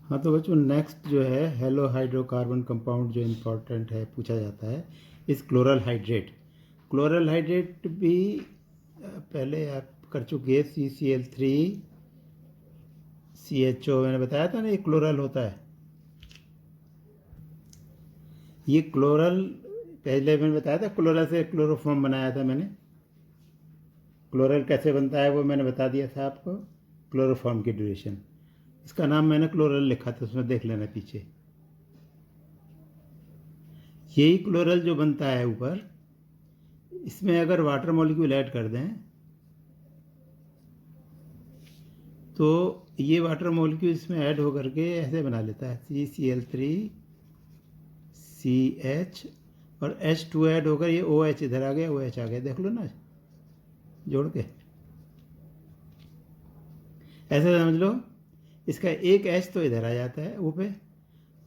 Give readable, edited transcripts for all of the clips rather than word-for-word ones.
हाँ तो बच्चों नेक्स्ट जो है हेलो हाइड्रोकार्बन कंपाउंड जो इम्पोर्टेंट है पूछा जाता है इस क्लोरल हाइड्रेट। क्लोरल हाइड्रेट भी पहले आप कर चुके हैं। CCl3CHO मैंने बताया था ना, ये क्लोरल होता है। ये क्लोरल पहले मैंने बताया था, क्लोरल से क्लोरोफॉर्म बनाया था मैंने। क्लोरल कैसे बनता है वो मैंने बता दिया था आपको। क्लोरोफॉर्म की ड्यूरेशन, इसका नाम मैंने क्लोरल लिखा था, उसमें देख लेना पीछे। यही क्लोरल जो बनता है ऊपर, इसमें अगर वाटर मॉलिक्यूल ऐड कर दें तो ये वाटर मॉलिक्यूल इसमें ऐड होकर के ऐसे बना लेता है CCl3CH और H2 ऐड होकर ये OH इधर आ गया, OH आ गया, देख लो ना जोड़ के, ऐसे समझ लो। इसका एक H तो इधर आ जाता है O पे,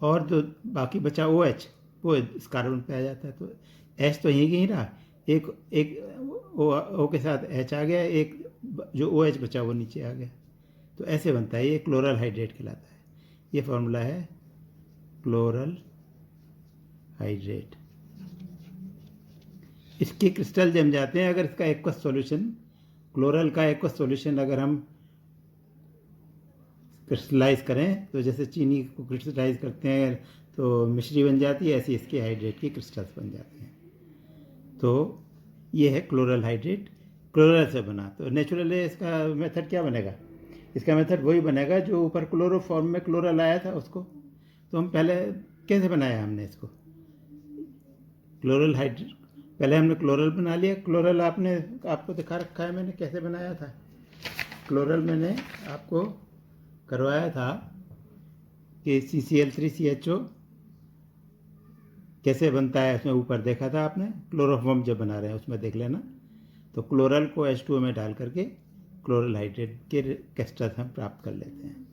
और जो बाकी बचा OH वो इस कार्बन पे आ जाता है। तो H तो यहीं कहीं रहा, एक एक O के साथ H आ गया, एक जो OH बचा वो नीचे आ गया। तो ऐसे बनता है, ये क्लोरल हाइड्रेट कहलाता है। ये फॉर्मूला है क्लोरल हाइड्रेट। इसके क्रिस्टल जम जाते हैं अगर इसका एक्वस सॉल्यूशन, क्लोरल का एक्वस सॉल्यूशन अगर हम क्रिस्टलाइज करें, तो जैसे चीनी को क्रिस्टलाइज करते हैं तो मिश्री बन जाती है, ऐसी इसके हाइड्रेट की क्रिस्टल्स बन जाते हैं। तो ये है क्लोरल हाइड्रेट, क्लोरल से बना। तो नेचुरली इसका मेथड क्या बनेगा? इसका मेथड वही बनेगा जो ऊपर क्लोरोफॉर्म में क्लोरल आया था उसको। तो हम पहले कैसे बनाया हमने इसको? क्लोरल हाइड्रेट, पहले हमने क्लोरल बना लिया। क्लोरल आपको दिखा रखा है मैंने कैसे बनाया था। क्लोरल मैंने आपको करवाया था कि CCl3CHO कैसे बनता है, उसमें ऊपर देखा था आपने। क्लोरोफॉर्म जब बना रहे हैं उसमें देख लेना। तो क्लोरल को H2O में डाल करके क्लोरल हाइड्रेट के क्रिस्टल हम प्राप्त कर लेते हैं।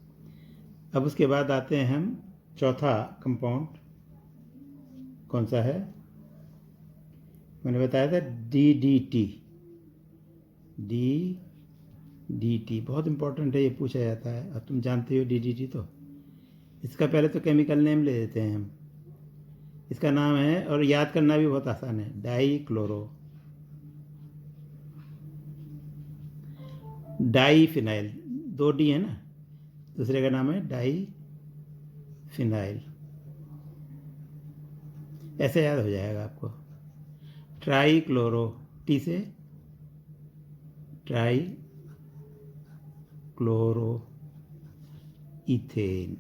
अब उसके बाद आते हैं हम चौथा कंपाउंड, कौन सा है? मैंने बताया था DDT। DDT बहुत इंपॉर्टेंट है, ये पूछा जाता है। अब तुम जानते हो DDT, तो इसका पहले तो केमिकल नेम ले लेते हैं हम। इसका नाम है, और याद करना भी बहुत आसान है, डाईफिनाइल। 2D है ना, दूसरे का नाम है डाईफिनाइल। ऐसे याद हो जाएगा आपको। ट्राईक्लोरो, T से ट्राई क्लोरो इथेन,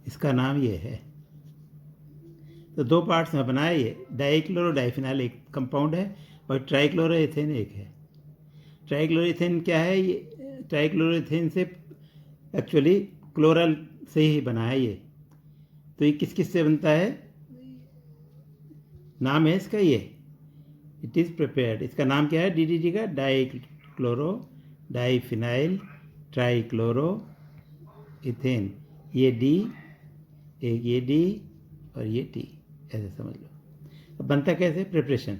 इसका नाम ये है। तो 2 पार्ट्स में बनाया ये। डाईक्लोरो डाईफिनाइल एक कंपाउंड है और ट्राईक्लोरो इथेन एक है। ट्राईक्लोरो इथेन क्या है? ये ट्राईक्लोरो इथेन से एक्चुअली क्लोरल से ही बना है ये। तो ये किस किस से बनता है? नाम है इसका ये, इट इज़ प्रिपेयर्ड। इसका नाम क्या है DDT का? Dichloro diphenyl trichloro ethane. ये D, एक ये D और ये T, ऐसे समझ लो। अब बनता कैसे? प्रिपरेशन।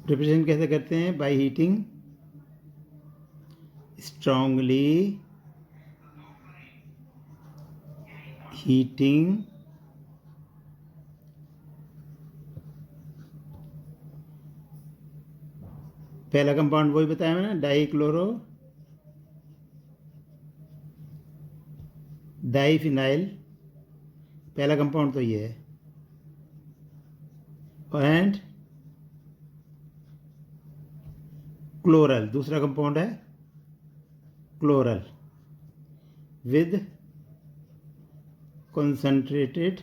प्रिपरेशन कैसे करते हैं? बाय हीटिंग स्ट्रांगली, हीटिंग पहला कंपाउंड वही बताया मैंने, डाईक्लोरो डाईफिनाइल, पहला कंपाउंड तो ये है। एंड क्लोरल, दूसरा कंपाउंड है chloral with concentrated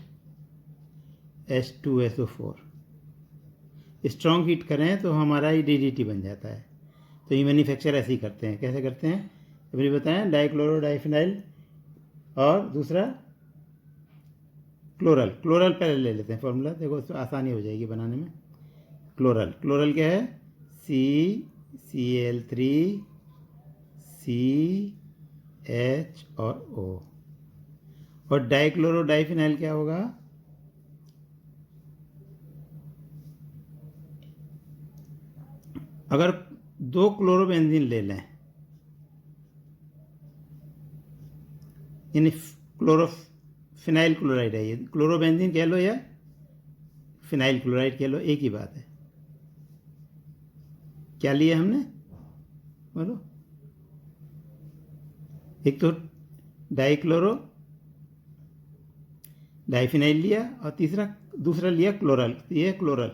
H2SO4। Strong heat करें तो हमारा ही DDT बन जाता है। तो ये मैन्युफैक्चर ऐसे ही करते हैं। कैसे करते हैं अभी बताएं? डाईक्लोरो डाईफिनाइल और दूसरा क्लोरल। क्लोरल पहले ले लेते हैं फॉर्मूला, देखो तो आसानी हो जाएगी बनाने में। क्लोरल क्या है? CCl3CH और O। और डाईक्लोरो डाईफिनाइल क्या होगा? अगर 2 क्लोरोबेंजीन ले लें, यानी फिनाइल क्लोराइड है ये, क्लोरोबेंजीन कह लो या फिनाइल क्लोराइड कह लो, एक ही बात है। क्या लिया हमने, बोलो? एक तो डाइफिनाइल लिया और दूसरा लिया क्लोरल, ये है क्लोरल।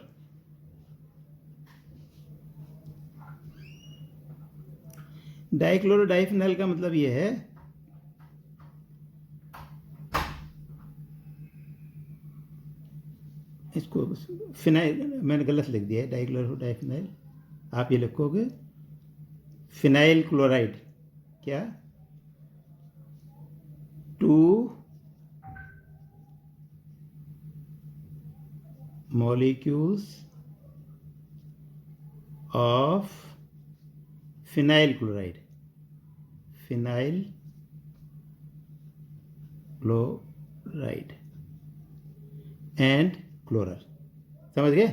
डाइफिनाइल का मतलब ये है इसको फिनाइल, मैंने गलत लिख दिया है, डाइफिनाइल, आप ये लिखोगे फिनाइल क्लोराइड, क्या 2 molecules of phenyl chloride and chloral. समझ गए?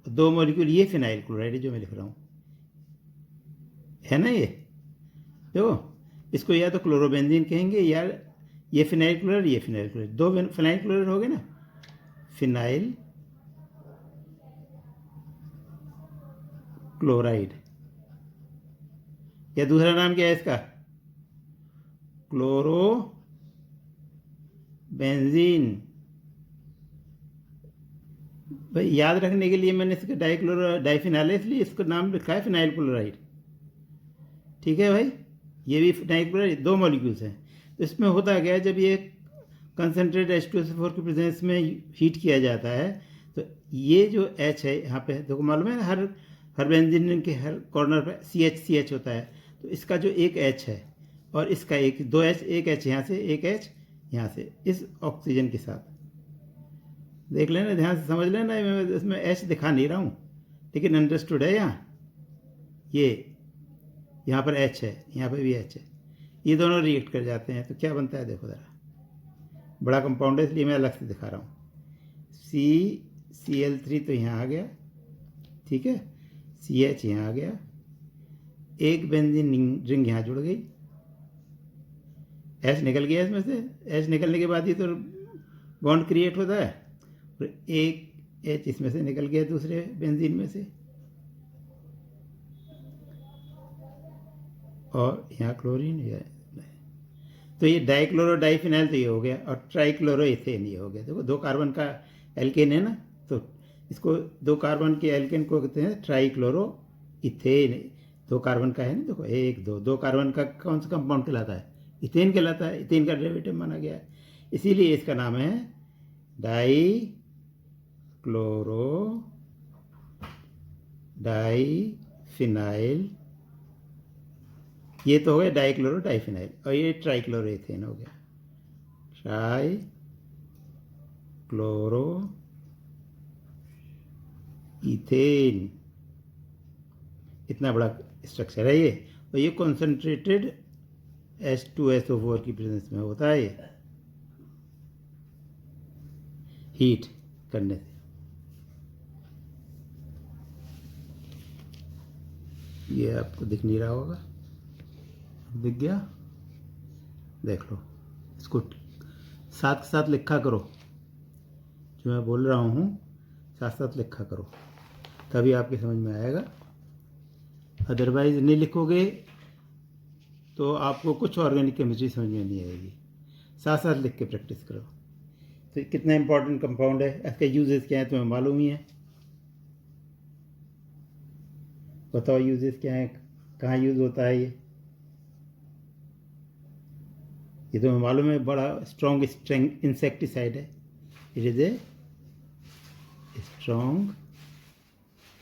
2 मॉलिक्यूल, ये फिनाइल क्लोराइड है जो मैं लिख रहा हूँ, है ना? ये देखो, इसको या तो क्लोरोबेंजीन कहेंगे या ये फिनाइल क्लोराइड, ये फिनाइल क्लोराइड, 2 फिनाइल क्लोराइड हो गए ना, फिनाइल क्लोराइड। या दूसरा नाम क्या है इसका, क्लोरोबेंजीन। भाई याद रखने के लिए मैंने इसका डाइफिनाइल इसलिए इसका नाम लिखा है फिनाइल क्लोराइड, ठीक है भाई? ये भी फिनाइल क्लोराइड, 2 मॉलिक्यूल्स हैं। तो इसमें होता क्या है, जब ये कंसनट्रेट H2SO4 की प्रेजेंस में हीट किया जाता है तो ये जो H है यहाँ पे, देखो मालूम है हर बेंजीन के हर कॉर्नर पे CH होता है, तो इसका जो एक H है और इसका 2 H, एक H यहाँ से, एक H यहाँ से, इस ऑक्सीजन के साथ देख लेना, ध्यान से समझ लेना। मैं इसमें H दिखा नहीं रहा हूँ, लेकिन अंडरस्टूड है। यहाँ पर H है, यहाँ पर भी H है, ये दोनों रिएक्ट कर जाते हैं तो क्या बनता है, देखो ज़रा, बड़ा कंपाउंड है इसलिए मैं अलग से दिखा रहा हूँ। CCl3 तो यहाँ आ गया, ठीक है, CH यहाँ आ गया, एक बेंजीन रिंग यहाँ जुड़ गई, H निकल गया इसमें से। H निकलने के बाद ही तो बॉन्ड क्रिएट होता है, और एक H इसमें से निकल गया दूसरे बेंजीन में से, और यहाँ क्लोरीन है। तो ये डाइक्लोरो डाइफिनाइल तो ये हो गया, और ट्राइक्लोरो इथेन ये हो गया। देखो 2 कार्बन का एल्केन है ना, तो इसको 2 कार्बन के एल्केन को कहते हैं ट्राइक्लोरो इथेन। 2 कार्बन का है ना, देखो 1 2 कार्बन का कौन सा कंपाउंड कहलाता है, इथेन कहलाता है, इथेन का डेरिवेटिव माना गया है, इसीलिए इसका नाम है डाइफिनाइल। ये तो हो गया डाइक्लोरो डाइफिनाइल, और ये ट्राइक्लोरो इथेन हो गया, ट्राइक्लोरो इथेन। इतना बड़ा स्ट्रक्चर है ये, और ये कॉन्सेंट्रेटेड H2SO4 की प्रेजेंस में होता है, ये हीट करने से। ये आपको दिख नहीं रहा होगा, दिख गया? देख लो, इसको साथ साथ लिखा करो, जो मैं बोल रहा हूँ साथ साथ लिखा करो, तभी आपके समझ में आएगा। अदरवाइज नहीं लिखोगे तो आपको कुछ ऑर्गेनिक केमिस्ट्री समझ में नहीं आएगी। साथ साथ लिख के प्रैक्टिस करो। तो कितना इंपॉर्टेंट कंपाउंड है, इसके यूजेस क्या है तुम्हें मालूम ही है? बताओ यूजेस क्या है, कहाँ यूज होता है ये तो मालूम है, बड़ा स्ट्रॉन्ग इंसेक्टिसाइड है। It is a strong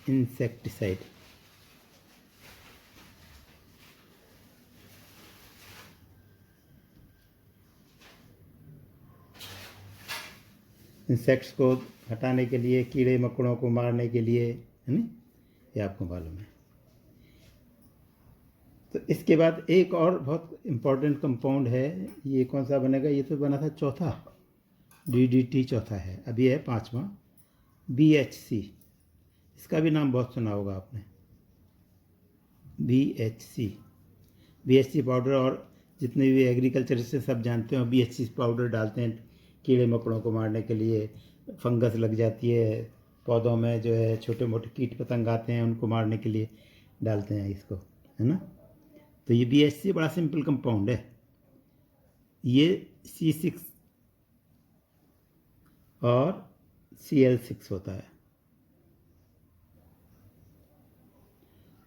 insecticide. Insects को हटाने के लिए, कीड़े मकोड़ों को मारने के लिए, है ना, ये आपको मालूम है। तो इसके बाद एक और बहुत इम्पोर्टेंट कंपाउंड है, ये कौन सा बनेगा, ये तो बना था चौथा, DDT चौथा है, अभी है 5वां, BHC। इसका भी नाम बहुत सुना होगा आपने, BHC पाउडर, और जितने भी एग्रीकल्चर से सब जानते हो BHC पाउडर डालते हैं कीड़े मकोड़ों को मारने के लिए। फंगस लग जाती है पौधों में, जो है छोटे मोटे कीट पतंग आते हैं उनको मारने के लिए डालते हैं इसको, है ना। तो ये BHC बड़ा सिंपल कंपाउंड है। ये C6 और Cl6 होता है,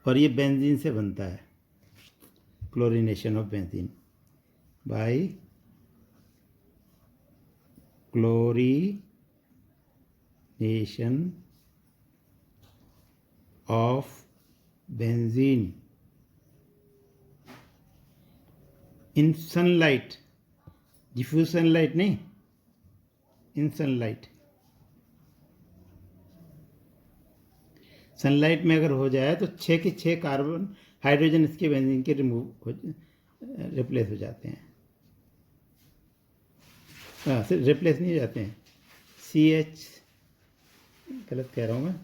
और ये बेंजीन से बनता है, chlorination of benzene by chlorination of benzene in sunlight, diffuse sunlight नहीं, इन सनलाइट। सनलाइट में अगर हो जाए तो 6 के 6 कार्बन हाइड्रोजन इसके बेंजीन के रिप्लेस हो जाते हैं। हाँ, सिर्फ रिप्लेस नहीं हो जाते हैं, CH, गलत कह रहा हूँ मैं,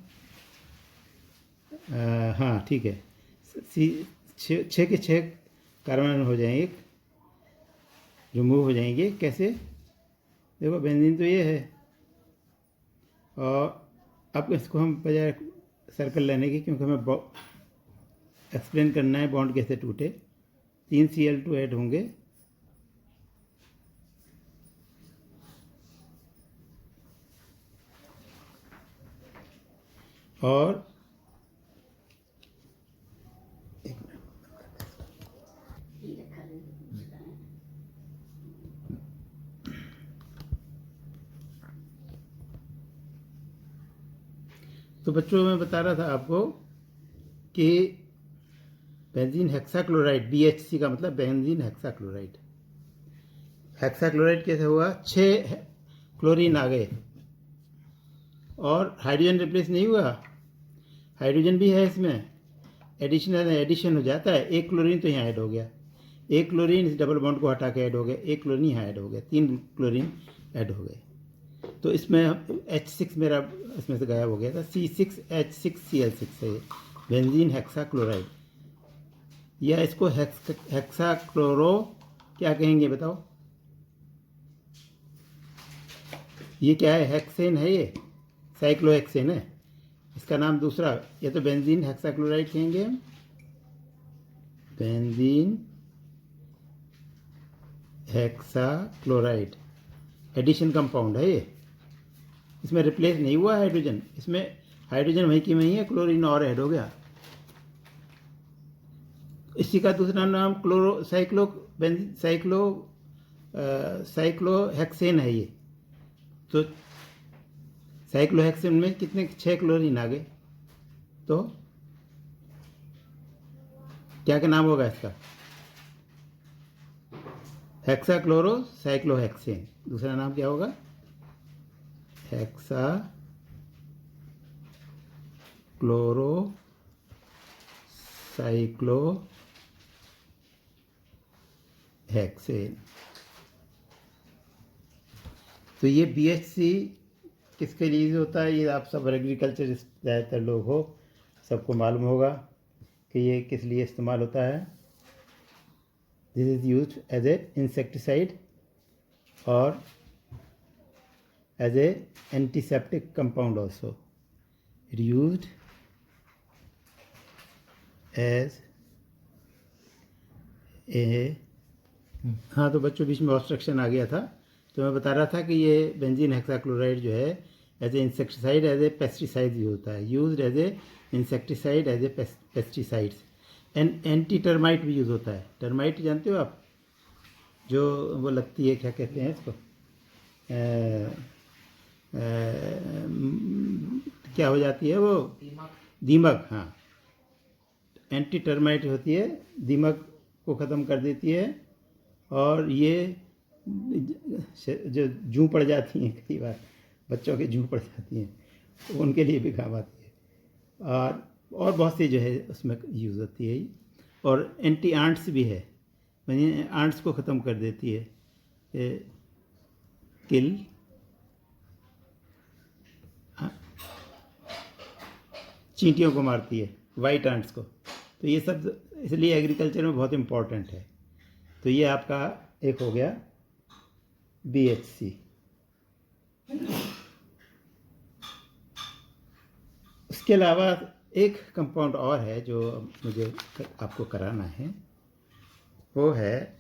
हाँ ठीक है, 6 के 6 कार्बन हो जाएंगे, रिमूव हो जाएंगे। कैसे? देखो बेंजीन तो ये है, और अब इसको हम बजाय सर्कल लेने की, क्योंकि हमें एक्सप्लेन करना है बॉन्ड कैसे टूटे, 3 Cl2 ऐड होंगे, और तो बच्चों मैं बता रहा था आपको कि बेंजीन हेक्साक्लोराइड, BHC का मतलब बेंजीन हेक्साक्लोराइड। हेक्साक्लोराइड कैसे हुआ? 6 क्लोरीन आ गए और हाइड्रोजन रिप्लेस नहीं हुआ, हाइड्रोजन भी है इसमें, एडिशन हो जाता है। 1 क्लोरीन तो यहाँ ऐड हो गया, 1 क्लोरीन इस डबल बॉन्ड को हटा के ऐड हो गया, 1 क्लोरीन यहाँ ऐड हो गया, 3 क्लोरीन ऐड हो गए। तो इसमें H6 मेरा इसमें से गायब हो गया था, C6H6Cl6 है बेंजीन हेक्साक्लोराइड, या इसको हेक्साक्लोरो क्या कहेंगे बताओ? ये क्या है? हेक्सेन है, ये साइक्लोहेक्सेन है, इसका नाम दूसरा, या तो बेंजीन हेक्साक्लोराइड कहेंगे हम, बेंजीन हेक्साक्लोराइड एडिशन कंपाउंड है ये, इसमें रिप्लेस नहीं हुआ हाइड्रोजन, इसमें हाइड्रोजन वहीं की वहीं है, क्लोरीन और ऐड हो गया। इसी का दूसरा नाम साइक्लोहेक्सेन है ये। तो साइक्लोहेक्सेन में कितने 6 क्लोरीन आ गए, तो क्या नाम होगा इसका? हेक्साक्लोरो साइक्लोहेक्सेन। दूसरा नाम क्या होगा? Hexa chloro cyclo hexane. तो ये BHC किसके लिए यूज होता है? ये आप सब एग्रीकल्चर ज़्यादातर लोग हो, सबको मालूम होगा कि ये किस लिए इस्तेमाल होता है। This is use as a insecticide और as a antiseptic compound also. It used as a, हाँ तो बच्चों बीच में ऑब्स्ट्रक्शन आ गया था, तो मैं बता रहा था कि ये बेंजीन हेक्साक्लोराइड जो है as a insecticide, as a pesticide use होता है, used as a insecticide, as a pesticides, and anti termite भी यूज़ होता है। टर्माइट जानते हो आप, जो वो लगती है, क्या कहते हैं इसको, क्या हो जाती है वो, दीमक। हाँ, एंटी टर्माइट होती है, दीमक को ख़त्म कर देती है, और ये जो जूं पड़ जाती हैं, कई बार बच्चों के जूं पड़ जाती हैं, तो उनके लिए भी काम आती है, और बहुत सी जो है उसमें यूज़ होती है ये। और एंटी आंट्स भी है, यानी आंट्स को ख़त्म कर देती है, किल चींटियों को मारती है, वाइट आंट्स को। तो ये सब इसलिए एग्रीकल्चर में बहुत इम्पोर्टेंट है। तो ये आपका एक हो गया BHC। उसके अलावा एक कंपाउंड और है जो मुझे आपको कराना है, वो है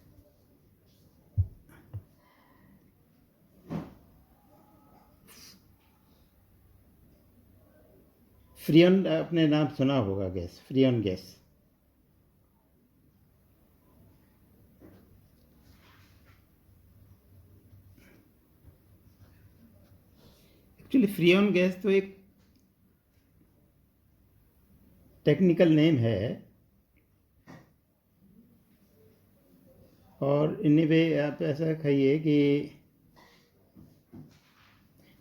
फ्रियन। आपने नाम सुना होगा gas, freon gas. Actually freon gas तो एक टेक्निकल नेम है, और इन वे आप ऐसा कहिए कि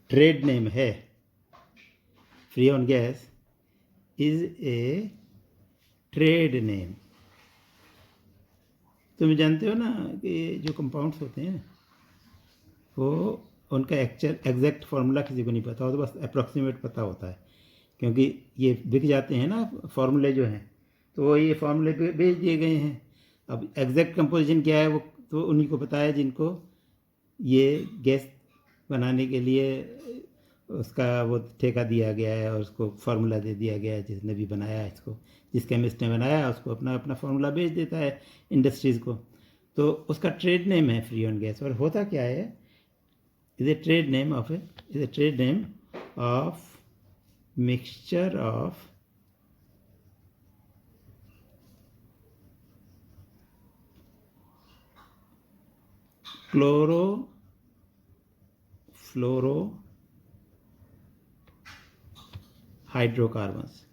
ट्रेड नेम है। Freon gas is a trade name. तुम जानते हो ना कि जो कंपाउंड्स होते हैं वो उनका एग्जैक्ट फार्मूला किसी को नहीं पता हो, तो बस अप्रॉक्सीमेट पता होता है, क्योंकि ये बिक जाते हैं ना फार्मूले जो हैं, तो वो ये फार्मूले बेच दिए गए हैं। अब एग्जैक्ट कंपोजिशन क्या है वो तो उन्हीं को पता है, जिनको ये गैस बनाने के लिए उसका वो ठेका दिया गया है और उसको फार्मूला दे दिया गया है। जिसने भी बनाया है इसको, जिस केमिस्ट ने बनाया है, उसको अपना अपना फार्मूला बेच देता है इंडस्ट्रीज़ को। तो उसका ट्रेड नेम है फ्रियन गैस। और होता क्या है, is a trade name of mixture of chloro fluoro hydrocarbons.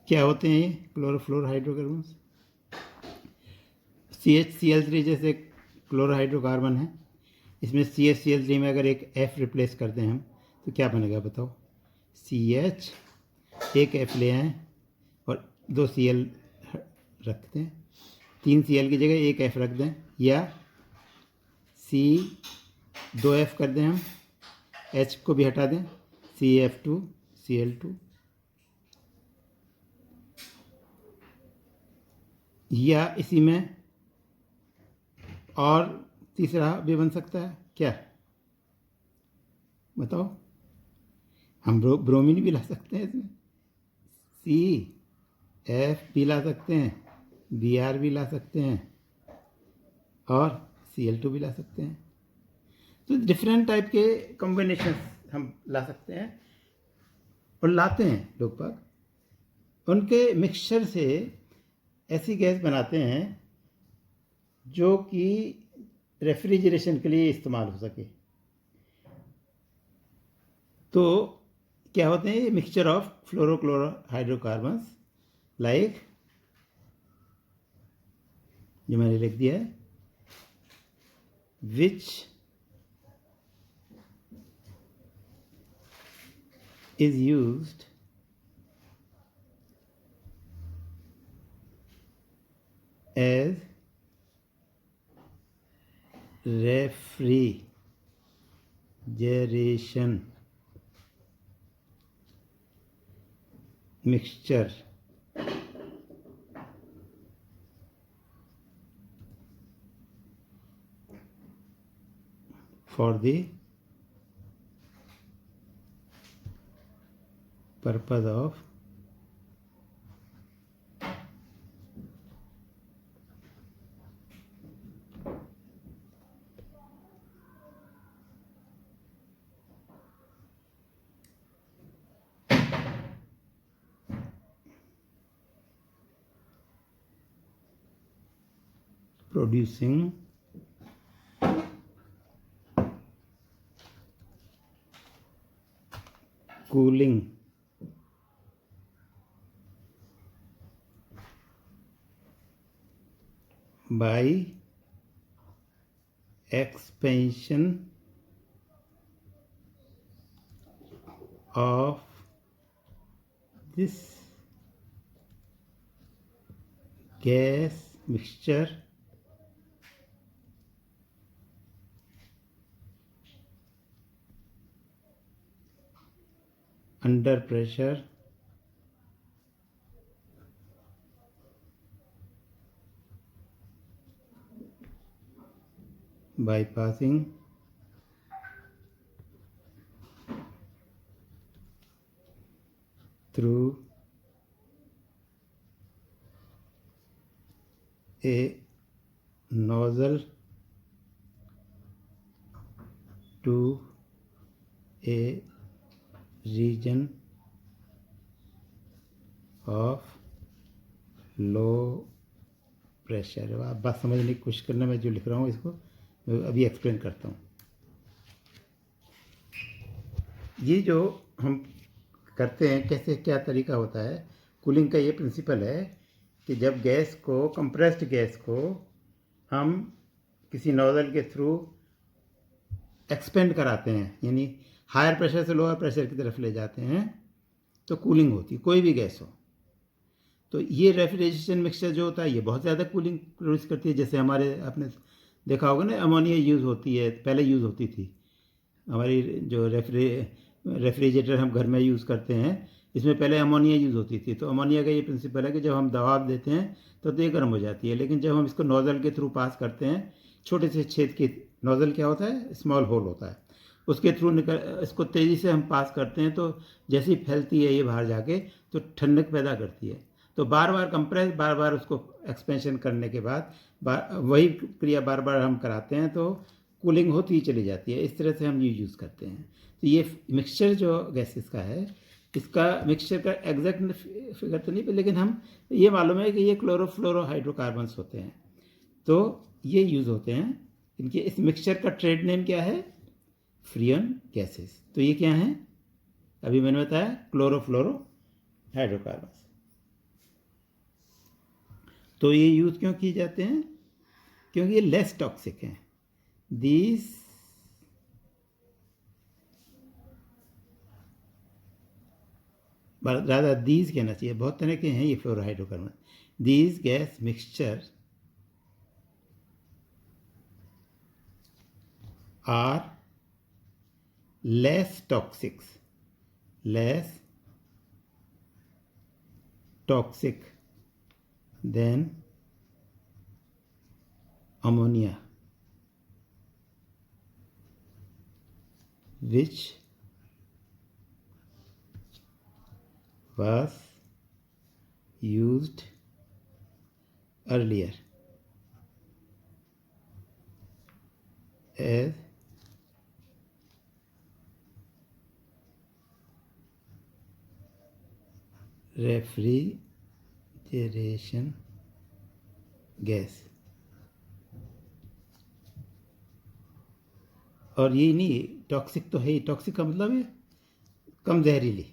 क्या होते हैं ये क्लोरोफ्लोरो हाइड्रोकार्बन्स? CHCl3 जैसे क्लोरोहाइड्रोकार्बन है, इसमें CHCl3 में अगर एक F रिप्लेस कर दें हम, तो क्या बनेगा बताओ? CH, एक F ले आएँ और 2 Cl रखते हैं, 3 Cl की जगह एक F रख दें, या C 2 F कर दें हम, H को भी हटा दें, CF2 Cl2, या इसी में और तीसरा भी बन सकता है क्या बताओ? हम ब्रोमीन भी ला सकते हैं इसमें, CF भी ला सकते हैं, Br भी ला सकते हैं, और Cl2 भी ला सकते हैं। तो डिफरेंट टाइप के कॉम्बिनेशन हम ला सकते हैं और लाते हैं लोग बाग। उनके मिक्सचर से ऐसी गैस बनाते हैं जो कि रेफ्रिजरेशन के लिए इस्तेमाल हो सके। तो क्या होते हैं ये मिक्सचर ऑफ फ्लोरोक्लोरो हाइड्रोकार्बन्स, लाइक जो मैंने लिख दिया है, विच is used as refrigeration mixture for the purpose of producing cooling by expansion of this gas mixture under pressure bypassing through a nozzle to a region of low pressure. आप बात समझने की कोशिश करना, मैं जो लिख रहा हूँ इसको मैं अभी एक्सप्लेन करता हूँ। ये जो हम करते हैं कैसे, क्या तरीका होता है कूलिंग का, ये प्रिंसिपल है कि जब गैस को, कंप्रेस्ड गैस को हम किसी नोजल के थ्रू एक्सपेंड कराते हैं, यानी हायर प्रेशर से लोअर प्रेशर की तरफ ले जाते हैं, तो कूलिंग होती है, कोई भी गैस हो। तो ये रेफ्रिजरेशन मिक्सचर जो होता है ये बहुत ज़्यादा कूलिंग प्रोड्यूस करती है। जैसे हमारे, आपने देखा होगा ना, अमोनिया यूज़ होती है, पहले यूज़ होती थी। हमारी जो रेफ्रिजरेटर हम घर में यूज़ करते हैं, इसमें पहले अमोनिया यूज़ होती थी। तो अमोनिया का ये प्रिंसिपल है कि जब हम दबाव देते हैं तो ये गर्म हो जाती है, लेकिन जब हम इसको नोज़ल के थ्रू पास करते हैं, छोटे से छेद के, नोज़ल क्या होता है, स्मॉल होल होता है, उसके थ्रू इसको तेज़ी से हम पास करते हैं, तो जैसी फैलती है ये बाहर जाके तो ठंडक पैदा करती है। तो बार बार कंप्रेस, बार बार उसको एक्सपेंशन करने के बाद वही क्रिया बार बार हम कराते हैं, तो कूलिंग होती ही चली जाती है। इस तरह से हम ये यूज़ करते हैं। तो ये मिक्सचर जो गैसेस का है, इसका मिक्सचर का एग्जैक्ट फिगर तो नहीं, लेकिन हम ये मालूम है कि ये क्लोरोफ्लोरोहाइड्रोकार्बन्स होते हैं, तो ये यूज़ होते हैं। इनके इस मिक्सचर का ट्रेड नेम क्या है, फ्रियन गैसेस। तो ये क्या हैं, अभी मैंने बताया, क्लोरोफ्लोरोहाइड्रोकार्बन्स। तो ये यूज़ क्यों किए जाते हैं, क्योंकि ये लेस टॉक्सिक हैं। दीज ज़्यादा दीज कहना चाहिए, बहुत तरह के हैं ये fluorohydrocarbon. These gas mixture are less toxic than ammonia, which was used earlier as refrigeration gas. और ये नहीं, टॉक्सिक तो है ही, टॉक्सिक का मतलब है कम जहरीली।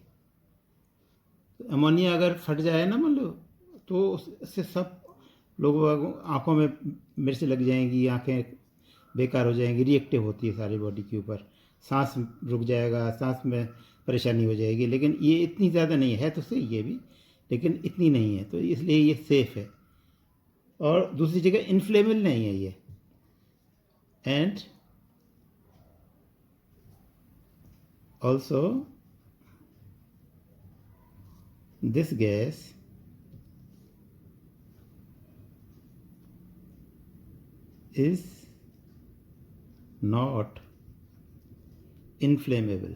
अमोनिया अगर फट जाए ना, मान लो, तो उससे सब लोगों आँखों में मिर्च लग जाएंगी, आँखें बेकार हो जाएंगी, रिएक्टिव होती है सारी बॉडी के ऊपर, सांस रुक जाएगा, सांस में परेशानी हो जाएगी। लेकिन ये इतनी ज़्यादा नहीं है, तो सही ये भी, लेकिन इतनी नहीं है, तो इसलिए ये सेफ़ है। और दूसरी जगह इनफ्लेमेबल नहीं है ये। And also this gas is not inflammable।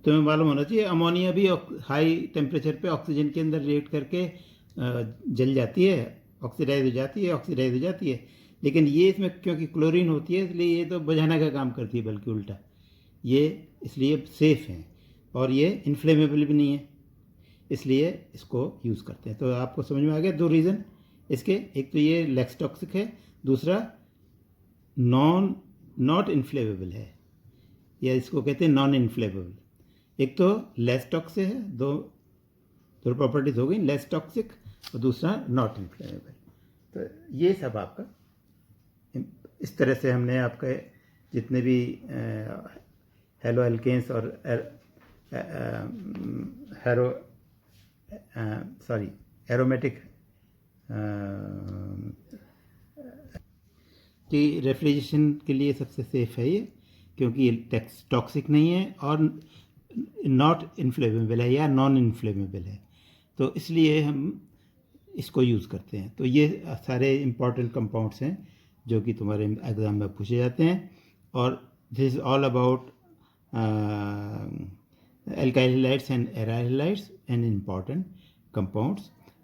तुम्हें मालूम होना चाहिए अमोनिया भी हाई टेम्परेचर पे ऑक्सीजन के अंदर रिएक्ट करके जल जाती है, ऑक्सीडाइज हो जाती है, लेकिन ये इसमें क्योंकि क्लोरीन होती है, इसलिए ये तो बुझाने का काम करती है, बल्कि उल्टा ये इसलिए सेफ़ हैं। और ये इन्फ्लेमेबल भी नहीं है, इसलिए इसको यूज़ करते हैं। तो आपको समझ में आ गया दो रीज़न इसके, एक तो ये लेस टॉक्सिक है, दूसरा नॉट इन्फ्लेमेबल है, या इसको कहते हैं नॉन इन्फ्लेमेबल। एक तो लेस टॉक्सिक है, दो प्रॉपर्टीज हो गई, लेस टॉक्सिक, और दूसरा नॉट इन्फ्लेमेबल। तो ये सब आपका, इस तरह से हमने आपके जितने भी हेलो एल्केन्स और एरोमेटिक कि रेफ्रिजरेशन के लिए सबसे सेफ़ है ये। क्योंकि ये टॉक्सिक नहीं है और नॉट इन्फ्लेमेबल है या नॉन इन्फ्लेमेबल है, तो इसलिए हम इसको यूज़ करते हैं। तो ये सारे इम्पॉर्टेंट कंपाउंड्स हैं जो कि तुम्हारे एग्ज़ाम में पूछे जाते हैं। और this is all about alkyl halides and aryl halides and important compounds।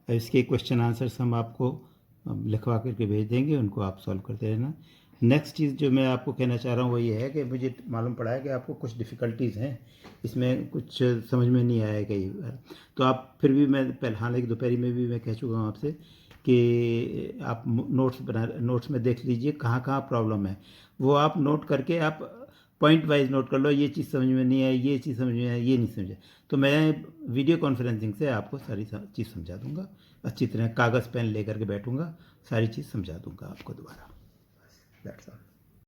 इसके क्वेश्चन आंसर्स हम आपको लिखवा करके भेज देंगे, उनको आप सॉल्व करते रहना। नेक्स्ट चीज़ जो मैं आपको कहना चाह रहा हूँ वो ये है कि मुझे मालूम पड़ा है कि आपको कुछ डिफ़िकल्टीज़ हैं, इसमें कुछ समझ में नहीं आया कई बार, तो आप फिर भी मैं पहले, हालांकि दोपहर में भी मैं कह चुका हूँ आपसे कि आप नोट्स में देख लीजिए कहाँ कहाँ प्रॉब्लम है, वो आप नोट करके आप पॉइंट वाइज नोट कर लो, ये चीज़ समझ में नहीं आई, ये चीज़ समझ में आई, ये नहीं समझा, तो मैं वीडियो कॉन्फ्रेंसिंग से आपको सारी चीज़ समझा दूंगा, अच्छी तरह कागज़ पेन लेकर के बैठूंगा, सारी चीज़ समझा दूंगा आपको दोबारा।